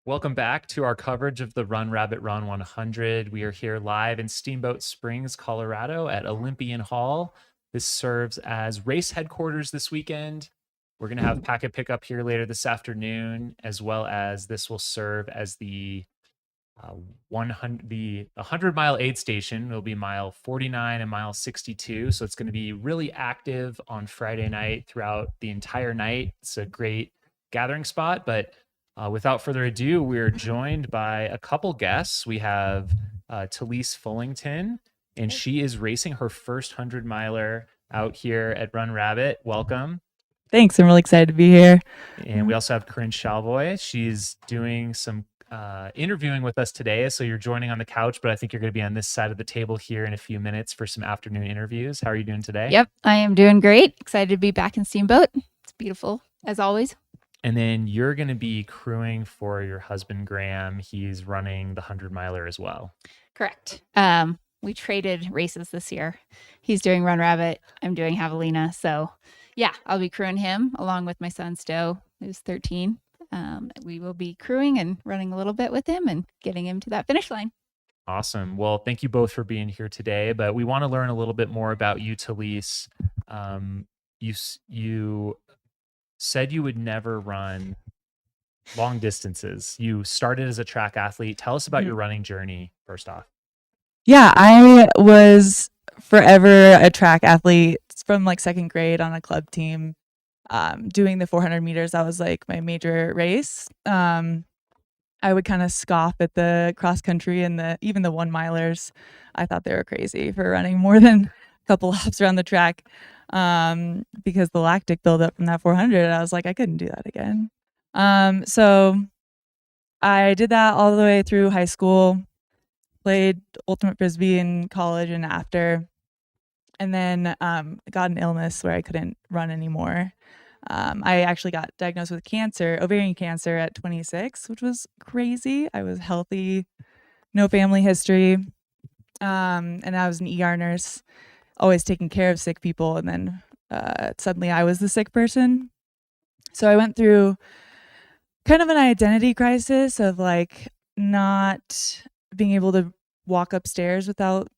Welcome back to our coverage of the Run Rabbit Run 100. We are here live in Steamboat Springs, Colorado at Olympian Hall. This serves as race headquarters this weekend. We're going to have packet pickup here later this afternoon, as well as this will serve as the 100-mile aid station. It'll be mile 49 and mile 62. So it's going to be really active on Friday night throughout the entire night. It's a great gathering spot, but without further ado, we're joined by a couple guests. We have Telise Fullington, and she is racing her first 100-miler out here at Run Rabbit. Welcome. Thanks. I'm really excited to be here. And we also have Corinne Chalvoy. She's doing some interviewing with us today. So you're joining on the couch, but I think you're going to be on this side of the table here in a few minutes for some afternoon interviews. How are you doing today? Yep, I am doing great. Excited to be back in Steamboat. It's beautiful, as always. And then you're going to be crewing for your husband, Graham. He's running the 100-miler as well. Correct. We traded races this year. He's doing Run Rabbit. I'm doing Javelina. So, yeah, I'll be crewing him along with my son, Stowe, who's 13. We will be crewing and running a little bit with him and getting him to that finish line. Awesome. Well, thank you both for being here today. But we want to learn a little bit more about you, Telise. You said you would never run long distances. You started as a track athlete. Tell us about your running journey, first off. Yeah, I was forever a track athlete from like second grade on a club team. Doing the 400 meters, that was like my major race. I would kind of scoff at the cross country and even the 1-milers. I thought they were crazy for running more than a couple laps around the track. Because the lactic buildup from that 400, I was like, I couldn't do that again. So I did that all the way through high school, played ultimate frisbee in college and after, and then got an illness where I couldn't run anymore. I actually got diagnosed with cancer, ovarian cancer at 26, which was crazy. I was healthy, no family history, and I was an ER nurse, always taking care of sick people, and then suddenly I was the sick person. So I went through kind of an identity crisis of like not being able to walk upstairs without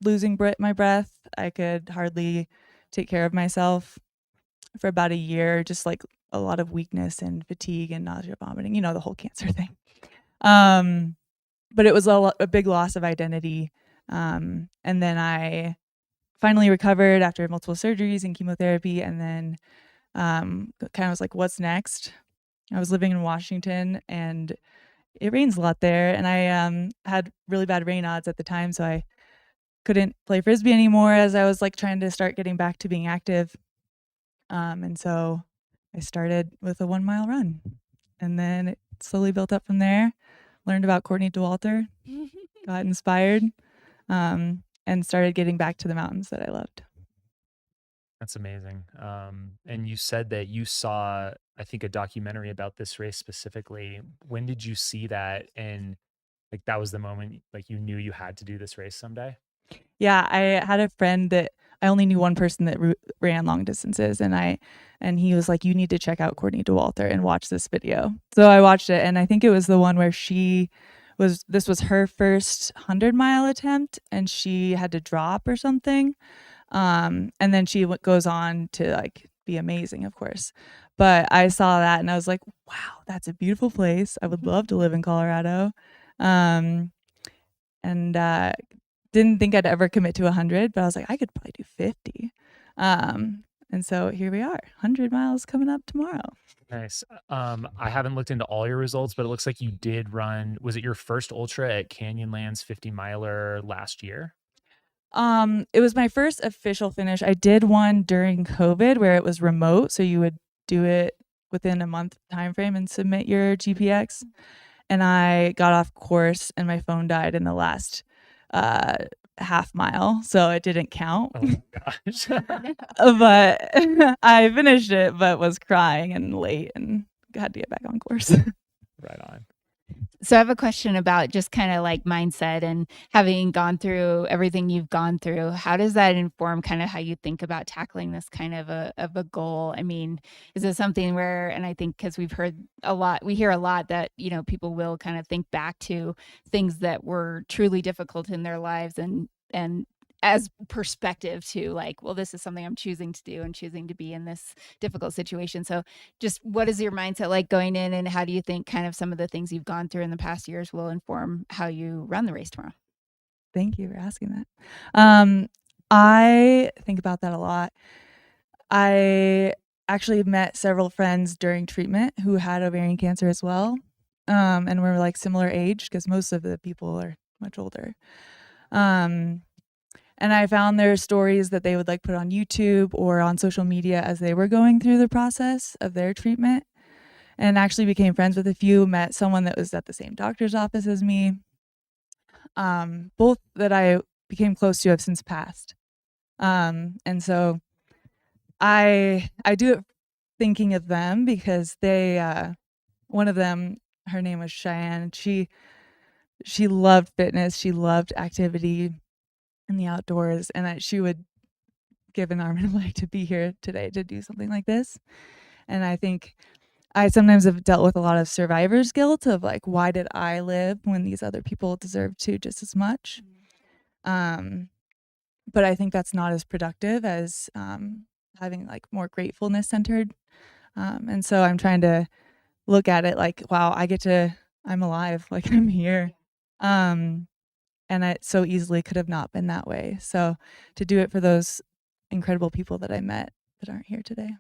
losing my breath. I could hardly take care of myself for about a year, just like a lot of weakness and fatigue and nausea, vomiting, the whole cancer thing. But it was a big loss of identity. And then I finally recovered after multiple surgeries and chemotherapy, and then kind of was like, what's next? I was living in Washington, and it rains a lot there, and I had really bad rain odds at the time, so I couldn't play frisbee anymore as I was like trying to start getting back to being active. And so I started with a 1-mile run, and then it slowly built up from there. Learned about Courtney Dauwalter, got inspired, and started getting back to the mountains that I loved. That's amazing. And you said that you saw, I think, a documentary about this race specifically. When did you see that? And like that was the moment like you knew you had to do this race someday? Yeah, I had a friend that I only knew one person that ran long distances, and he was like, you need to check out Courtney Dauwalter and watch this video. So I watched it, and I think it was the one where this was her first 100-mile attempt, and she had to drop or something. And then she goes on to like be amazing, of course. But I saw that and I was like, wow, that's a beautiful place. I would love to live in Colorado. And didn't think I'd ever commit to 100, but I was like, I could probably do 50. And so here we are, 100 miles coming up tomorrow. Nice. I haven't looked into all your results, but it looks like you did run, was it your first ultra at Canyonlands 50-miler last year? It was my first official finish. I did one during COVID where it was remote, so you would do it within a month time frame and submit your GPX. And I got off course and my phone died in the last half mile, so it didn't count. Oh my gosh. But I finished it, but was crying and late and had to get back on course. Right on. So I have a question about just kind of like mindset and having gone through everything you've gone through. How does that inform kind of how you think about tackling this kind of a goal? I mean, is it something where, and I think because we hear a lot that, people will kind of think back to things that were truly difficult in their lives and as perspective to like, well, this is something I'm choosing to do and choosing to be in this difficult situation. So just what is your mindset like going in, and how do you think kind of some of the things you've gone through in the past years will inform how you run the race tomorrow? Thank you for asking that. I think about that a lot. I actually met several friends during treatment who had ovarian cancer as well, and were like similar age because most of the people are much older. And I found their stories that they would like put on YouTube or on social media as they were going through the process of their treatment, and actually became friends with a few, met someone that was at the same doctor's office as me. Both that I became close to have since passed. And so I do it thinking of them because they, one of them, her name was Cheyenne. She loved fitness. She loved activity in the outdoors, and that she would give an arm and a leg to be here today to do something like this. And I think I sometimes have dealt with a lot of survivor's guilt of like, why did I live when these other people deserve to just as much? But I think that's not as productive as having like more gratefulness centered. And so I'm trying to look at it like, wow, I'm alive, like I'm here. And it so easily could have not been that way. So to do it for those incredible people that I met that aren't here today.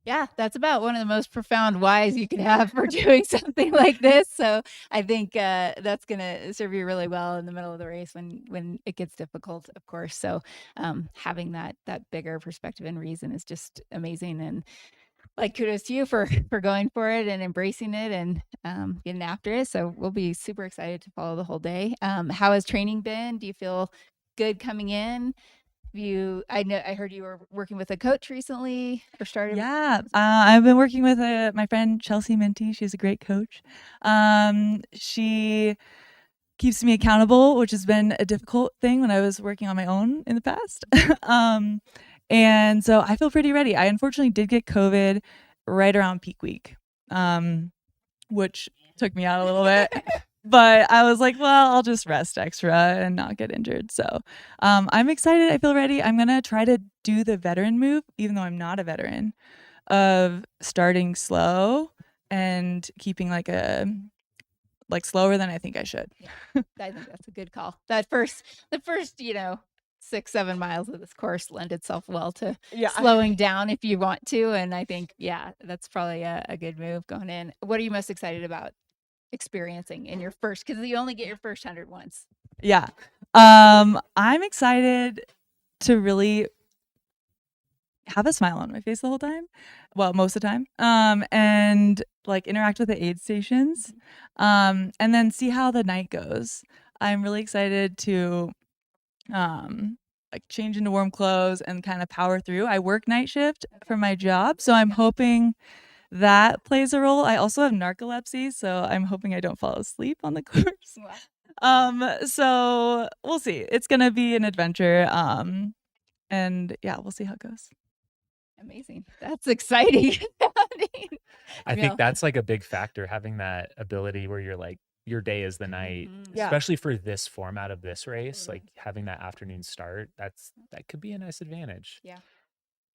Yeah, that's about one of the most profound whys you could have for doing something like this. So I think that's going to serve you really well in the middle of the race when it gets difficult, of course. So having that bigger perspective and reason is just amazing. And like, kudos to you for going for it and embracing it and getting after it. So we'll be super excited to follow the whole day. How has training been? Do you feel good coming in? I heard you were working with a coach recently or started. Yeah, I've been working with my friend Chelsea Minty. She's a great coach. She keeps me accountable, which has been a difficult thing when I was working on my own in the past. And so I feel pretty ready. I unfortunately did get COVID right around peak week, which took me out a little bit. But I was like, well, I'll just rest extra and not get injured. So I'm excited. I feel ready. I'm going to try to do the veteran move, even though I'm not a veteran, of starting slow and keeping like slower than I think I should. Yeah, I think that's a good call. The first 6-7 miles of this course lend itself well to slowing down if you want to. And I think, that's probably a good move going in. What are you most excited about experiencing in your first, because you only get your first 100 once? Yeah. I'm excited to really have a smile on my face the whole time. Well, most of the time. And like interact with the aid stations. And then see how the night goes. I'm really excited to like change into warm clothes and kind of power through. I work night shift for my job, so I'm hoping that plays a role. I also have narcolepsy, so I'm hoping I don't fall asleep on the course. Wow. So we'll see. It's gonna be an adventure. And yeah, we'll see how it goes. Amazing. That's exciting. I think that's like a big factor, having that ability where you're like, your day is the night, especially for this format of this race, like having that afternoon start, that could be a nice advantage. Yeah.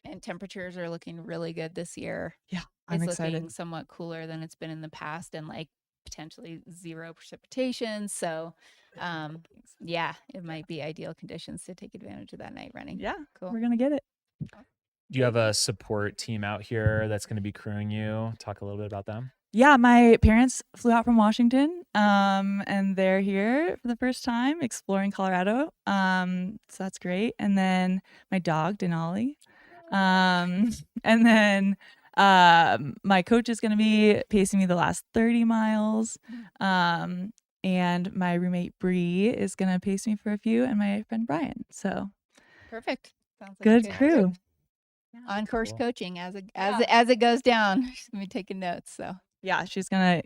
And temperatures are looking really good this year. Yeah, I'm excited. Looking somewhat cooler than it's been in the past, and like potentially 0 precipitation. So it might be ideal conditions to take advantage of that night running. Yeah, cool. We're gonna get it. Do you have a support team out here that's going to be crewing you? Talk a little bit about them. Yeah, my parents flew out from Washington, and they're here for the first time exploring Colorado. So that's great. And then my dog, Denali. And then my coach is going to be pacing me the last 30 miles. And my roommate Bree is going to pace me for a few, and my friend Brian. So perfect. Sounds like good crew. Yeah. On course coaching as it goes down. She's gonna be taking notes. So yeah, she's gonna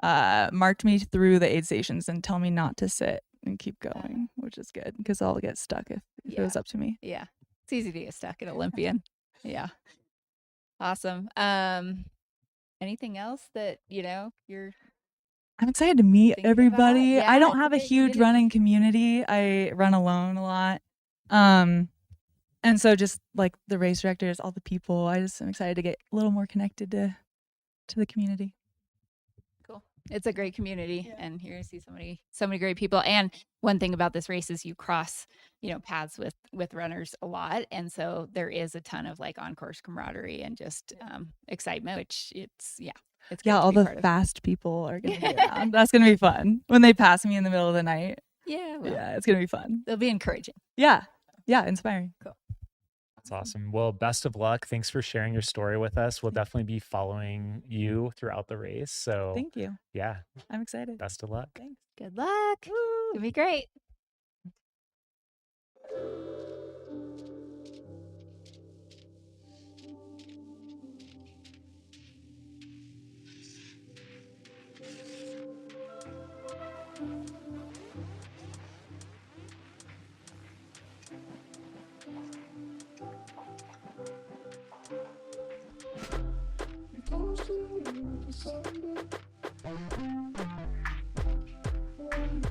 marked me through the aid stations and tell me not to sit and keep going, which is good because I'll get stuck if it was up to me. Yeah. It's easy to get stuck at Olympian. Yeah. Awesome. Anything else that, you're I'm excited to meet thinking about? everybody. Yeah, I don't it's a have a great huge community. running community. I run alone a lot. And so just like the race directors, all the people, I'm excited to get a little more connected to the community. Cool. It's a great community, and you're gonna see so many great people. And one thing about this race is you cross, paths with runners a lot, and so there is a ton of like on course camaraderie and just excitement, which it's great all to be the part of. fast people are gonna be around. That's gonna be fun when they pass me in the middle of the night. Yeah, It's gonna be fun. They'll be encouraging. Yeah, inspiring. Cool. That's awesome. Well, best of luck. Thanks for sharing your story with us. We'll definitely be following you throughout the race. So Thank you. yeah, I'm excited. best of luck. Thanks. Good luck. It'll be great. It goes to the sun.